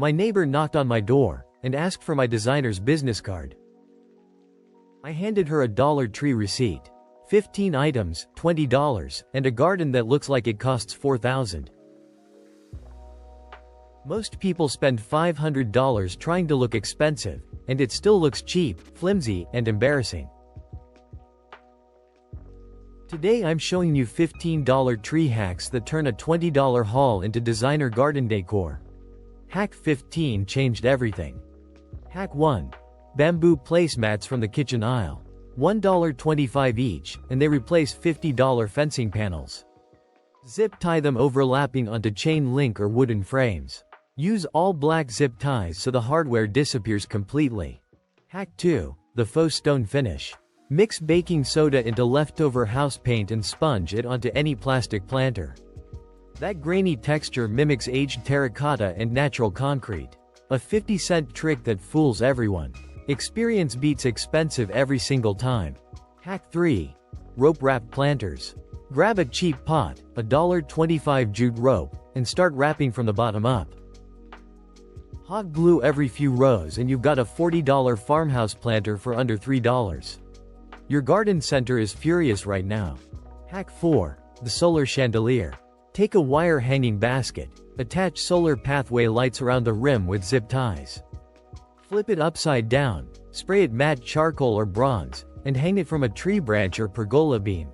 My neighbor knocked on my door and asked for my designer's business card. I handed her a Dollar Tree receipt. 15 items, $20, and a garden that looks like it costs $4,000. Most people spend $500 trying to look expensive, and it still looks cheap, flimsy, and embarrassing. Today I'm showing you 15 Dollar Tree hacks that turn a $20 haul into designer garden decor. Hack 15 changed everything. Hack 1. Bamboo placemats from the kitchen aisle. $1.25 each, and they replace $50 fencing panels. Zip tie them overlapping onto chain link or wooden frames. Use all black zip ties so the hardware disappears completely. Hack 2. The faux stone finish. Mix baking soda into leftover house paint and sponge it onto any plastic planter. That grainy texture mimics aged terracotta and natural concrete. A 50-cent trick that fools everyone. Experience beats expensive every single time. Hack 3. Rope wrap planters. Grab a cheap pot, a $1.25 jute rope, and start wrapping from the bottom up. Hot glue every few rows and you've got a $40 farmhouse planter for under $3. Your garden center is furious right now. Hack 4. The solar chandelier. Take a wire hanging basket. Attach solar pathway lights around the rim with zip ties. Flip it upside down, spray it matte charcoal or bronze, and hang it from a tree branch or pergola beam.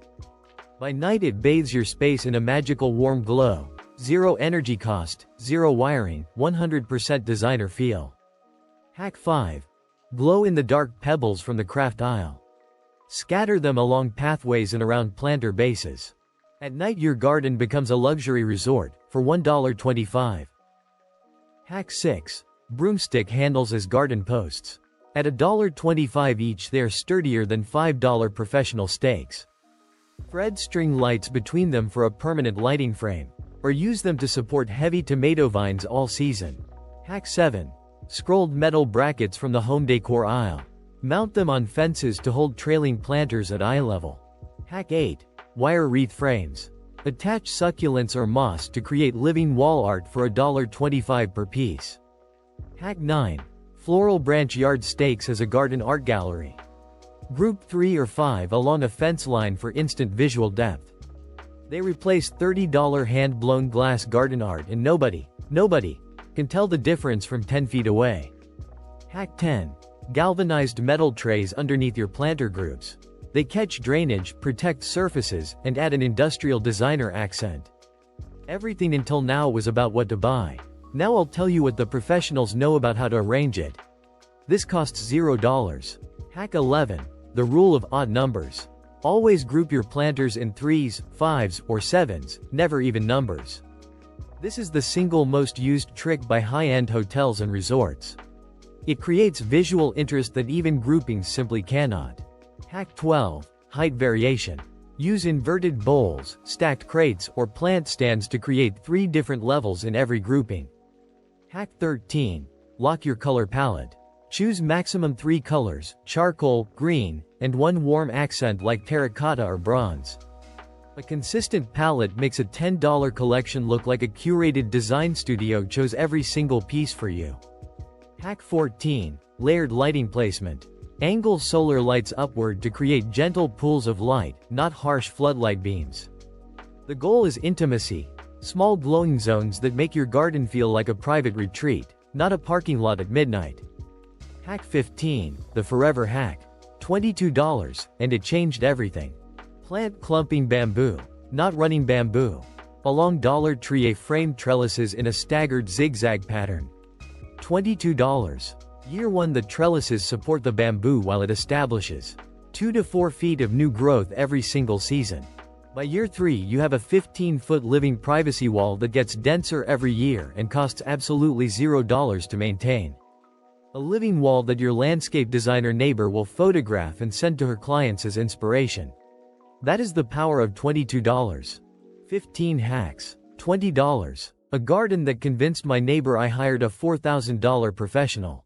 By night it bathes your space in a magical warm glow. Zero energy cost, zero wiring, 100% designer feel. Hack 5. Glow-in-the-dark pebbles from the craft aisle. Scatter them along pathways and around planter bases. At night your garden becomes a luxury resort, for $1.25. Hack 6. Broomstick handles as garden posts. At $1.25 each they are sturdier than $5 professional stakes. Thread string lights between them for a permanent lighting frame, or use them to support heavy tomato vines all season. Hack 7. Scrolled metal brackets from the home decor aisle. Mount them on fences to hold trailing planters at eye level. Hack 8. Wire wreath frames. Attach succulents or moss to create living wall art for $1.25 per piece. Hack 9. Floral branch yard stakes as a garden art gallery. Group 3 or 5 along a fence line for instant visual depth. They replace $30 hand-blown glass garden art and nobody can tell the difference from 10 feet away. Hack 10. Galvanized metal trays underneath your planter groups. They catch drainage, protect surfaces, and add an industrial designer accent. Everything until now was about what to buy. Now I'll tell you what the professionals know about how to arrange it. This costs $0. Hack 11. The rule of odd numbers. Always group your planters in 3s, 5s, or 7s, never even numbers. This is the single most used trick by high-end hotels and resorts. It creates visual interest that even groupings simply cannot. Hack 12. Height variation. Use inverted bowls, stacked crates, or plant stands to create 3 different levels in every grouping. Hack 13. Lock your color palette. Choose maximum 3 colors, charcoal, green, and 1 warm accent like terracotta or bronze. A consistent palette makes a $10 collection look like a curated design studio chose every single piece for you. Hack 14. Layered lighting placement. Angle solar lights upward to create gentle pools of light, not harsh floodlight beams. The goal is intimacy. Small glowing zones that make your garden feel like a private retreat, not a parking lot at midnight. Hack 15. The forever hack. $22, and it changed everything. Plant clumping bamboo, not running bamboo, along Dollar Tree framed trellises in a staggered zigzag pattern. $22. Year 1 the trellises support the bamboo while it establishes 2 to 4 feet of new growth every single season. By year 3 you have a 15-foot living privacy wall that gets denser every year and costs absolutely $0 to maintain. A living wall that your landscape designer neighbor will photograph and send to her clients as inspiration. That is the power of $22. 15 hacks. $20. A garden that convinced my neighbor I hired a $4,000 professional.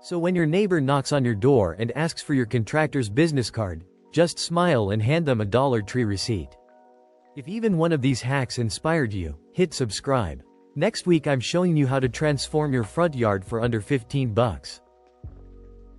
So when your neighbor knocks on your door and asks for your contractor's business card, just smile and hand them a Dollar Tree receipt. If even one of these hacks inspired you, hit subscribe. Next week I'm showing you how to transform your front yard for under 15 bucks.